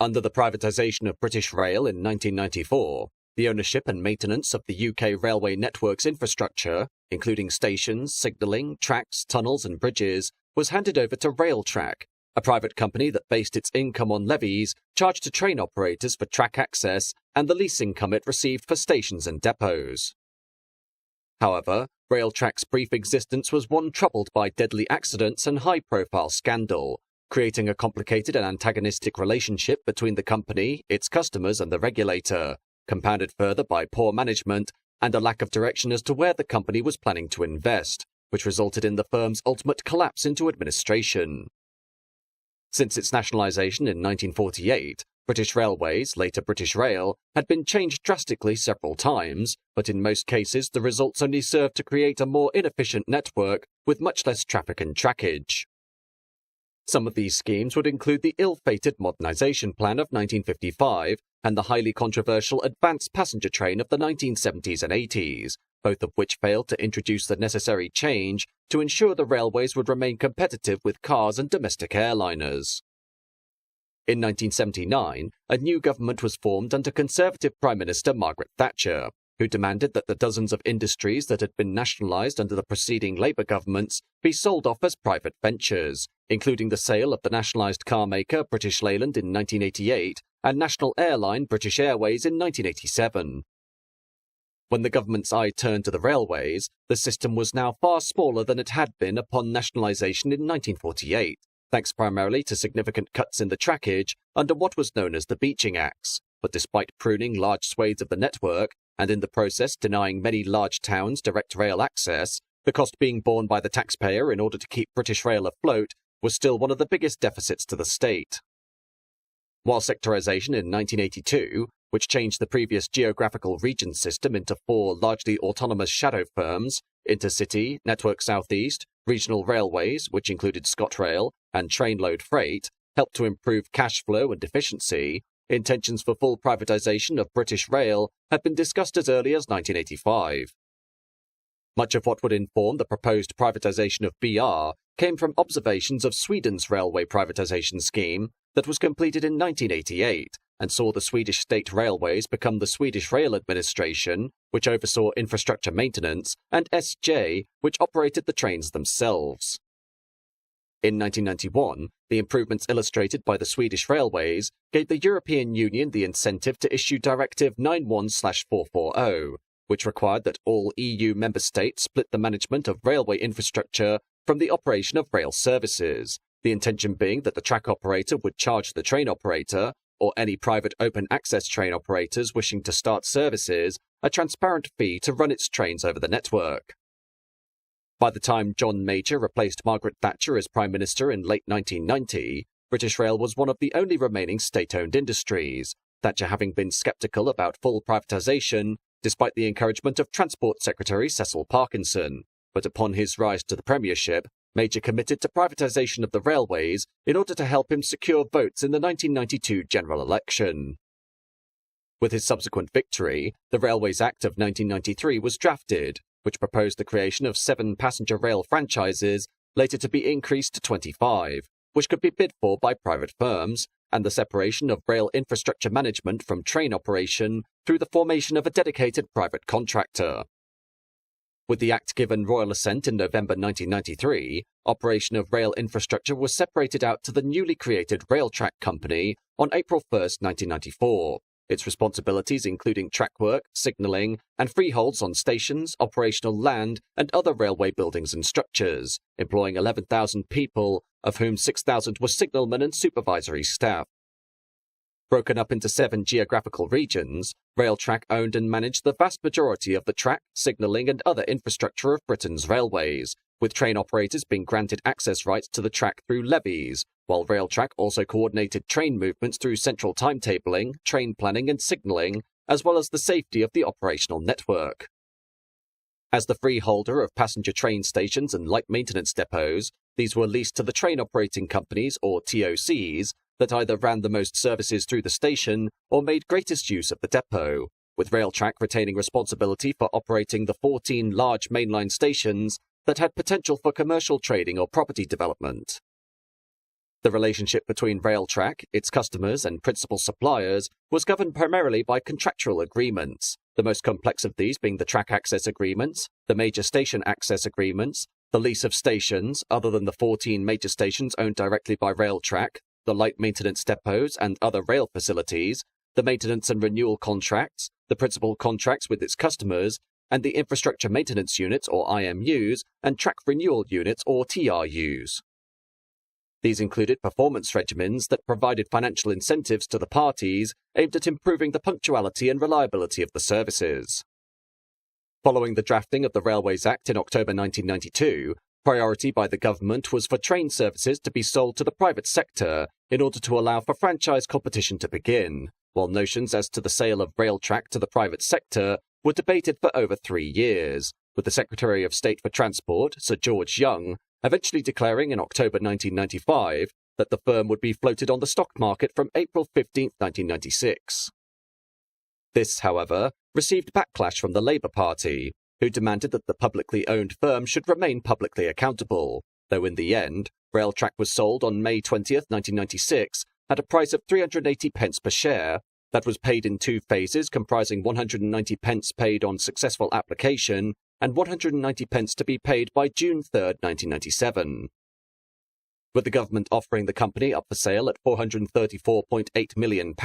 Under the privatisation of British Rail in 1994, the ownership and maintenance of the UK railway network's infrastructure, including stations, signalling, tracks, tunnels and bridges, was handed over to Railtrack, a private company that based its income on levies charged to train operators for track access and the lease income it received for stations and depots. However, Railtrack's brief existence was one troubled by deadly accidents and high-profile scandal, creating a complicated and antagonistic relationship between the company, its customers and the regulator, compounded further by poor management and a lack of direction as to where the company was planning to invest, which resulted in the firm's ultimate collapse into administration. Since its nationalisation in 1948, British Railways, later British Rail, had been changed drastically several times, but in most cases the results only served to create a more inefficient network with much less traffic and trackage. Some of these schemes would include the ill-fated Modernisation Plan of 1955 and the highly controversial Advanced Passenger Train of the 1970s and 80s, both of which failed to introduce the necessary change to ensure the railways would remain competitive with cars and domestic airliners. In 1979, a new government was formed under Conservative Prime Minister Margaret Thatcher, who demanded that the dozens of industries that had been nationalised under the preceding Labour governments be sold off as private ventures, including the sale of the nationalised car maker British Leyland in 1988 and national airline British Airways in 1987. When the government's eye turned to the railways, the system was now far smaller than it had been upon nationalisation in 1948, thanks primarily to significant cuts in the trackage under what was known as the Beeching Acts. But despite pruning large swathes of the network, and in the process denying many large towns direct rail access, the cost being borne by the taxpayer in order to keep British Rail afloat was still one of the biggest deficits to the state. While sectorisation in 1982, which changed the previous geographical region system into 4 largely autonomous shadow firms, Intercity, Network Southeast, Regional Railways, which included ScotRail, and Trainload Freight, helped to improve cash flow and efficiency, intentions for full privatisation of British Rail had been discussed as early as 1985. Much of what would inform the proposed privatisation of BR came from observations of Sweden's railway privatisation scheme that was completed in 1988 and saw the Swedish state railways become the Swedish Rail Administration, which oversaw infrastructure maintenance, and SJ, which operated the trains themselves. In 1991, the improvements illustrated by the Swedish railways gave the European Union the incentive to issue Directive 91/440, which required that all EU member states split the management of railway infrastructure from the operation of rail services, the intention being that the track operator would charge the train operator, or any private open-access train operators wishing to start services, a transparent fee to run its trains over the network. By the time John Major replaced Margaret Thatcher as Prime Minister in late 1990, British Rail was one of the only remaining state-owned industries, Thatcher having been sceptical about full privatisation, despite the encouragement of Transport Secretary Cecil Parkinson. But upon his rise to the premiership, Major committed to privatisation of the railways in order to help him secure votes in the 1992 general election. With his subsequent victory, the Railways Act of 1993 was drafted, which proposed the creation of 7 passenger rail franchises, later to be increased to 25, which could be bid for by private firms, and the separation of rail infrastructure management from train operation through the formation of a dedicated private contractor. With the Act given royal assent in November 1993, operation of rail infrastructure was separated out to the newly created Railtrack Company on April 1, 1994, its responsibilities including track work, signalling, and freeholds on stations, operational land, and other railway buildings and structures, employing 11,000 people, of whom 6,000 were signalmen and supervisory staff. Broken up into 7 geographical regions, Railtrack owned and managed the vast majority of the track, signalling and other infrastructure of Britain's railways, with train operators being granted access rights to the track through levies, while Railtrack also coordinated train movements through central timetabling, train planning and signalling, as well as the safety of the operational network. As the freeholder of passenger train stations and light maintenance depots, these were leased to the train operating companies, or TOCs, that either ran the most services through the station or made greatest use of the depot, with Railtrack retaining responsibility for operating the 14 large mainline stations that had potential for commercial trading or property development. The relationship between Railtrack, its customers, and principal suppliers was governed primarily by contractual agreements, the most complex of these being the track access agreements, the major station access agreements, the lease of stations, other than the 14 major stations owned directly by Railtrack, the light maintenance depots and other rail facilities, the maintenance and renewal contracts, the principal contracts with its customers, and the infrastructure maintenance units or IMUs and track renewal units or TRUs. These included performance regimens that provided financial incentives to the parties aimed at improving the punctuality and reliability of the services. Following the drafting of the Railways Act in October 1992, priority by the government was for train services to be sold to the private sector in order to allow for franchise competition to begin, while notions as to the sale of Railtrack to the private sector were debated for over 3 years, with the Secretary of State for Transport, Sir George Young, eventually declaring in October 1995 that the firm would be floated on the stock market from April 15, 1996. This, however, received backlash from the Labour Party, who demanded that the publicly owned firm should remain publicly accountable, though in the end, Railtrack was sold on May 20, 1996, at a price of 380 pence per share, that was paid in 2 phases comprising 190 pence paid on successful application and 190 pence to be paid by June 3, 1997. With the government offering the company up for sale at £434.8 million,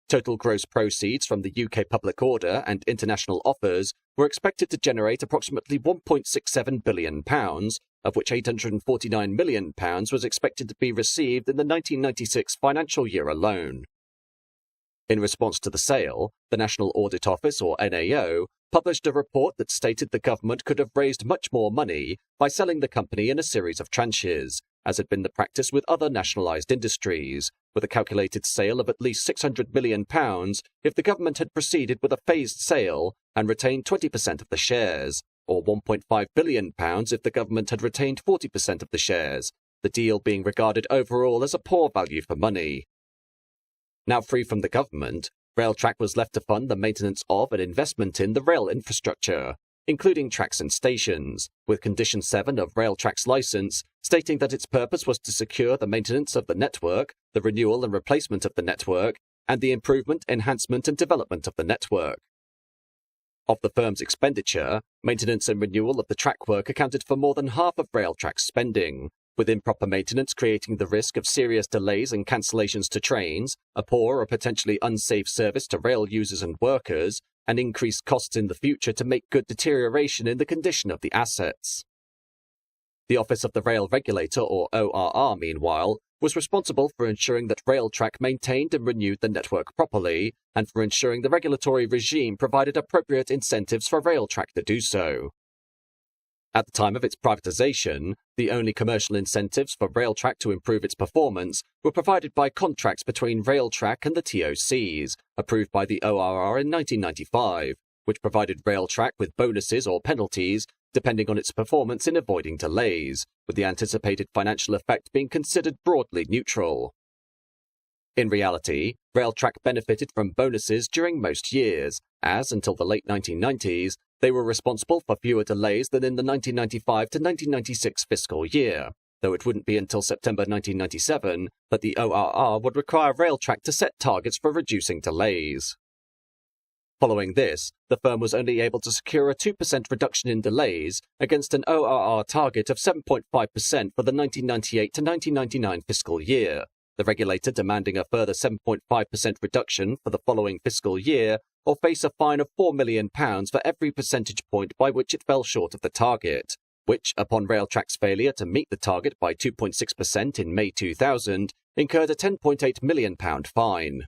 total gross proceeds from the UK public order and international offers were expected to generate approximately £1.67 billion, of which £849 million was expected to be received in the 1996 financial year alone. In response to the sale, the National Audit Office, or NAO, published a report that stated the government could have raised much more money by selling the company in a series of tranches, as had been the practice with other nationalised industries, with a calculated sale of at least £600 million if the government had proceeded with a phased sale and retained 20% of the shares, or £1.5 billion if the government had retained 40% of the shares, the deal being regarded overall as a poor value for money. Now free from the government, Railtrack was left to fund the maintenance of and investment in the rail infrastructure, including tracks and stations, with Condition 7 of Railtrack's licence stating that its purpose was to secure the maintenance of the network, the renewal and replacement of the network, and the improvement, enhancement and development of the network. Of the firm's expenditure, maintenance and renewal of the track work accounted for more than half of Railtrack's spending, with improper maintenance creating the risk of serious delays and cancellations to trains, a poor or potentially unsafe service to rail users and workers, and increased costs in the future to make good deterioration in the condition of the assets. The Office of the Rail Regulator, or ORR, meanwhile, was responsible for ensuring that Railtrack maintained and renewed the network properly, and for ensuring the regulatory regime provided appropriate incentives for Railtrack to do so. At the time of its privatisation, the only commercial incentives for Railtrack to improve its performance were provided by contracts between Railtrack and the TOCs, approved by the ORR in 1995, which provided Railtrack with bonuses or penalties depending on its performance in avoiding delays, with the anticipated financial effect being considered broadly neutral. In reality, Railtrack benefited from bonuses during most years, as, until the late 1990s, they were responsible for fewer delays than in the 1995 to 1996 fiscal year, though it wouldn't be until September 1997 that the ORR would require Railtrack to set targets for reducing delays. Following this, the firm was only able to secure a 2% reduction in delays against an ORR target of 7.5% for the 1998 to 1999 fiscal year, the regulator demanding a further 7.5% reduction for the following fiscal year, or face a fine of £4 million for every percentage point by which it fell short of the target, which, upon Railtrack's failure to meet the target by 2.6% in May 2000, incurred a £10.8 million fine.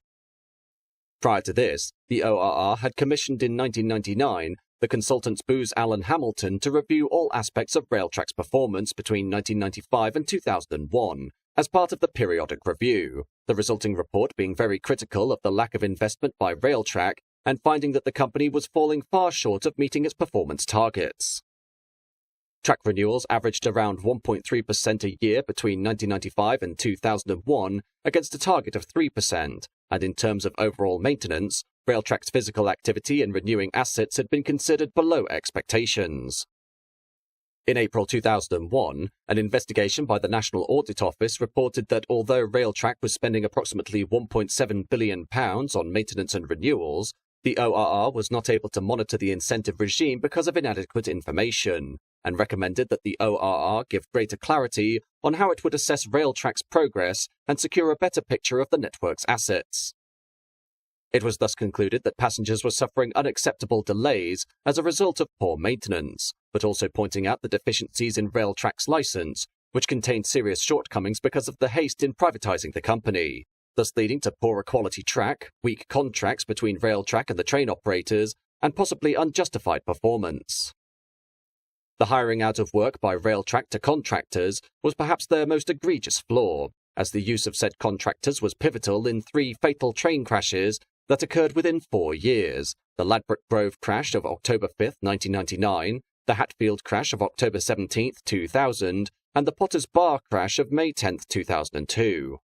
Prior to this, the ORR had commissioned in 1999 the consultants Booz Allen Hamilton to review all aspects of Railtrack's performance between 1995 and 2001, as part of the periodic review, the resulting report being very critical of the lack of investment by Railtrack and finding that the company was falling far short of meeting its performance targets. Track renewals averaged around 1.3% a year between 1995 and 2001 against a target of 3%, and in terms of overall maintenance, Railtrack's physical activity in renewing assets had been considered below expectations. In April 2001, an investigation by the National Audit Office reported that although Railtrack was spending approximately £1.7 billion on maintenance and renewals, the ORR was not able to monitor the incentive regime because of inadequate information, and recommended that the ORR give greater clarity on how it would assess Railtrack's progress and secure a better picture of the network's assets. It was thus concluded that passengers were suffering unacceptable delays as a result of poor maintenance, but also pointing out the deficiencies in Railtrack's license, which contained serious shortcomings because of the haste in privatising the company, thus leading to poorer quality track, weak contracts between Railtrack and the train operators, and possibly unjustified performance. The hiring out of work by Railtrack to contractors was perhaps their most egregious flaw, as the use of said contractors was pivotal in 3 fatal train crashes that occurred within 4 years: the Ladbroke Grove crash of October 5, 1999, the Hatfield crash of October 17, 2000, and the Potters Bar crash of May 10, 2002.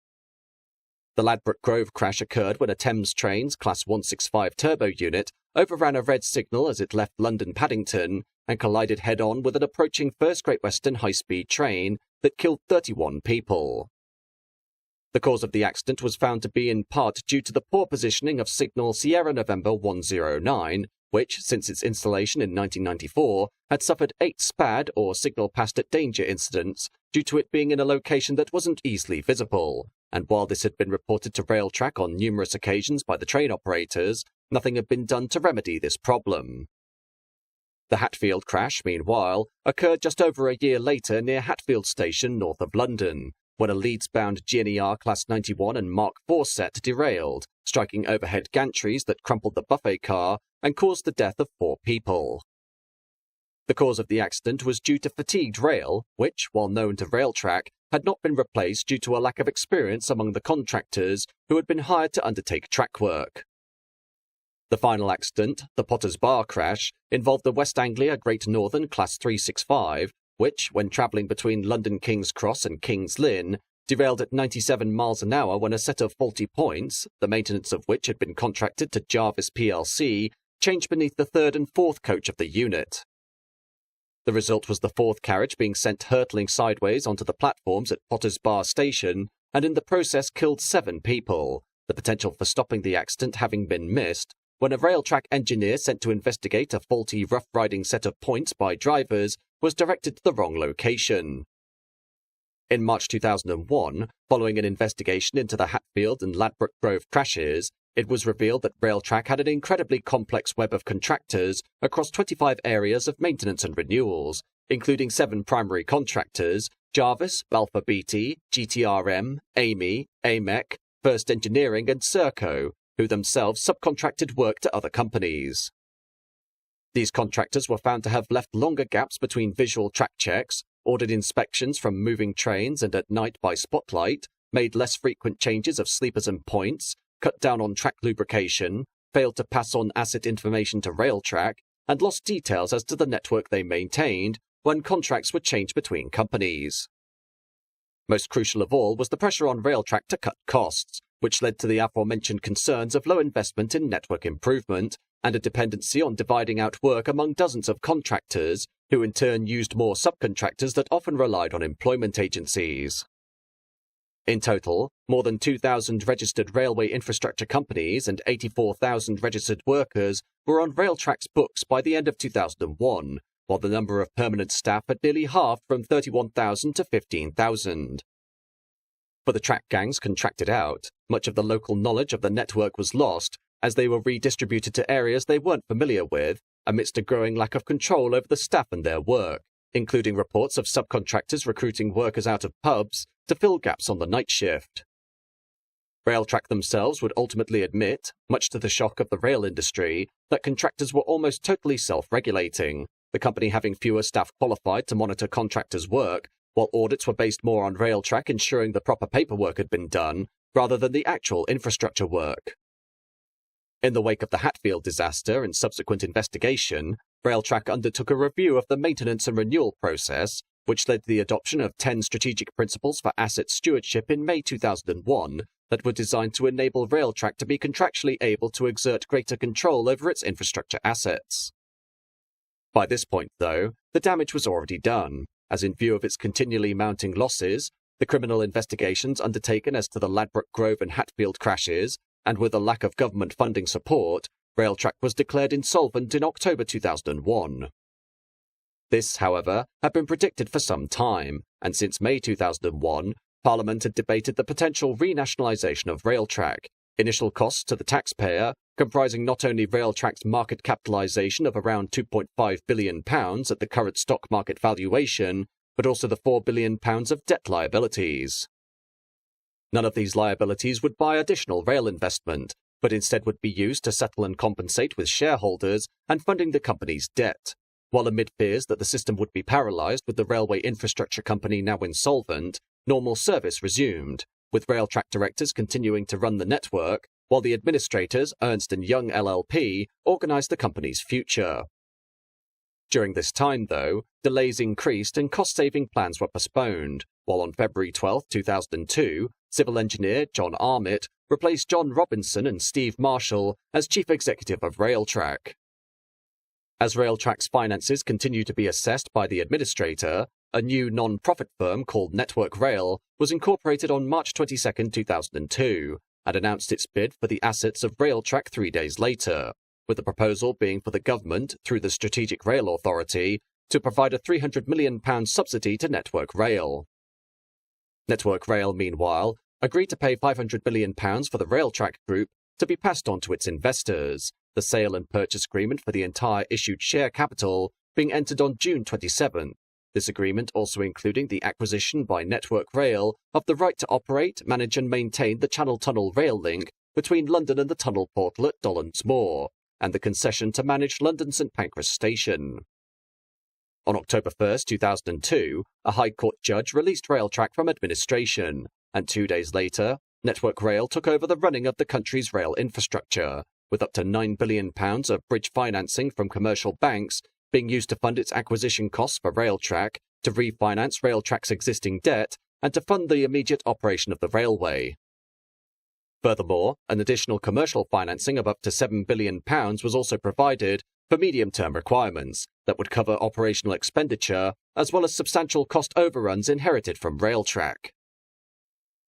The Ladbroke Grove crash occurred when a Thames Trains Class 165 turbo unit overran a red signal as it left London Paddington and collided head-on with an approaching First Great Western high-speed train that killed 31 people. The cause of the accident was found to be in part due to the poor positioning of signal Sierra November 109, which, since its installation in 1994, had suffered 8 SPAD or signal passed at danger incidents due to it being in a location that wasn't easily visible, and while this had been reported to Railtrack on numerous occasions by the train operators, nothing had been done to remedy this problem. The Hatfield crash, meanwhile, occurred just over a year later near Hatfield Station north of London, when a Leeds-bound GNER Class 91 and Mark IV set derailed, striking overhead gantries that crumpled the buffet car and caused the death of 4 people. The cause of the accident was due to fatigued rail, which, while known to Railtrack, had not been replaced due to a lack of experience among the contractors who had been hired to undertake track work. The final accident, the Potters Bar crash, involved the West Anglia Great Northern Class 365, which, when travelling between London King's Cross and King's Lynn, derailed at 97 miles an hour when a set of faulty points, the maintenance of which had been contracted to Jarvis plc, changed beneath the 3rd and 4th coach of the unit. The result was the 4th carriage being sent hurtling sideways onto the platforms at Potters Bar station, and in the process killed 7 people, the potential for stopping the accident having been missed, when a Railtrack engineer sent to investigate a faulty rough-riding set of points by drivers was directed to the wrong location. In March 2001, following an investigation into the Hatfield and Ladbroke Grove crashes, it was revealed that Railtrack had an incredibly complex web of contractors across 25 areas of maintenance and renewals, including 7 primary contractors: Jarvis, Balfour Beatty, GTRM, Amy, AMEC, First Engineering and Serco, who themselves subcontracted work to other companies. These contractors were found to have left longer gaps between visual track checks, ordered inspections from moving trains and at night by spotlight, made less frequent changes of sleepers and points, cut down on track lubrication, failed to pass on asset information to Railtrack, and lost details as to the network they maintained when contracts were changed between companies. Most crucial of all was the pressure on Railtrack to cut costs, which led to the aforementioned concerns of low investment in network improvement and a dependency on dividing out work among dozens of contractors, who in turn used more subcontractors that often relied on employment agencies. In total, more than 2,000 registered railway infrastructure companies and 84,000 registered workers were on Railtrack's books by the end of 2001, while the number of permanent staff had nearly halved from 31,000 to 15,000. For the track gangs contracted out, much of the local knowledge of the network was lost, as they were redistributed to areas they weren't familiar with, amidst a growing lack of control over the staff and their work, including reports of subcontractors recruiting workers out of pubs to fill gaps on the night shift. Railtrack themselves would ultimately admit, much to the shock of the rail industry, that contractors were almost totally self-regulating, the company having fewer staff qualified to monitor contractors' work, while audits were based more on Railtrack ensuring the proper paperwork had been done, rather than the actual infrastructure work. In the wake of the Hatfield disaster and subsequent investigation, Railtrack undertook a review of the maintenance and renewal process, which led to the adoption of 10 strategic principles for asset stewardship in May 2001 that were designed to enable Railtrack to be contractually able to exert greater control over its infrastructure assets. By this point, though, the damage was already done, as in view of its continually mounting losses, the criminal investigations undertaken as to the Ladbroke Grove and Hatfield crashes, and with a lack of government funding support, Railtrack was declared insolvent in October 2001. This, however, had been predicted for some time, and since May 2001, Parliament had debated the potential renationalisation of Railtrack, initial costs to the taxpayer, comprising not only Railtrack's market capitalisation of around £2.5 billion at the current stock market valuation, but also the £4 billion of debt liabilities. None of these liabilities would buy additional rail investment, but instead would be used to settle and compensate with shareholders and funding the company's debt. While amid fears that the system would be paralysed with the railway infrastructure company now insolvent, normal service resumed, with Railtrack directors continuing to run the network, while the administrators, Ernst & Young LLP, organised the company's future. During this time, though, delays increased and cost-saving plans were postponed, while on February 12, 2002, civil engineer John Armitt replaced John Robinson and Steve Marshall as chief executive of Railtrack. As Railtrack's finances continue to be assessed by the administrator, a new non-profit firm called Network Rail was incorporated on March 22, 2002, and announced its bid for the assets of Railtrack 3 days later, with the proposal being for the government, through the Strategic Rail Authority, to provide a £300 million subsidy to Network Rail. Network Rail, meanwhile, agreed to pay £500 million for the Railtrack Group to be passed on to its investors, the sale and purchase agreement for the entire issued share capital being entered on June 27. This agreement also including the acquisition by Network Rail of the right to operate, manage and maintain the Channel Tunnel rail link between London and the tunnel portal at Dollond's Moor, and the concession to manage London St Pancras Station. On October 1, 2002, a High Court judge released Railtrack from administration, and 2 days later, Network Rail took over the running of the country's rail infrastructure, with up to £9 billion of bridge financing from commercial banks being used to fund its acquisition costs for Railtrack, to refinance Railtrack's existing debt, and to fund the immediate operation of the railway. Furthermore, an additional commercial financing of up to £7 billion was also provided for medium-term requirements that would cover operational expenditure, as well as substantial cost overruns inherited from Railtrack.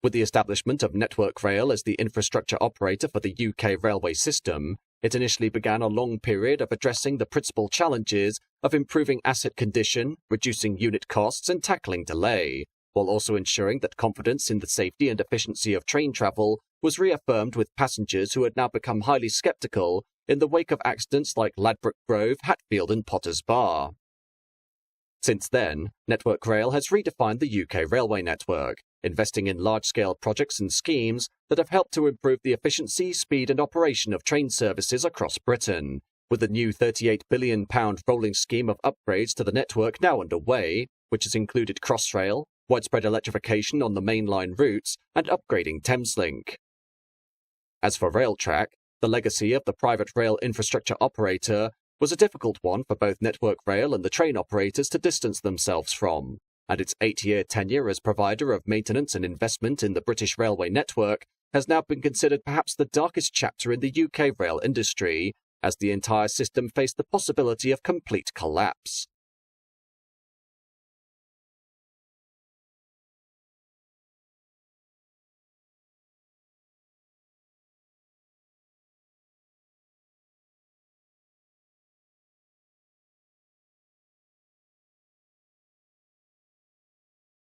With the establishment of Network Rail as the infrastructure operator for the UK railway system, it initially began a long period of addressing the principal challenges of improving asset condition, reducing unit costs and tackling delay, while also ensuring that confidence in the safety and efficiency of train travel was reaffirmed with passengers who had now become highly sceptical in the wake of accidents like Ladbroke Grove, Hatfield and Potters Bar. Since then, Network Rail has redefined the UK railway network, investing in large-scale projects and schemes that have helped to improve the efficiency, speed and operation of train services across Britain, with the new £38 billion rolling scheme of upgrades to the network now underway, which has included Crossrail, widespread electrification on the mainline routes and upgrading Thameslink. As for Railtrack, the legacy of the private rail infrastructure operator was a difficult one for both Network Rail and the train operators to distance themselves from, and its 8-year tenure as provider of maintenance and investment in the British railway network has now been considered perhaps the darkest chapter in the UK rail industry, as the entire system faced the possibility of complete collapse.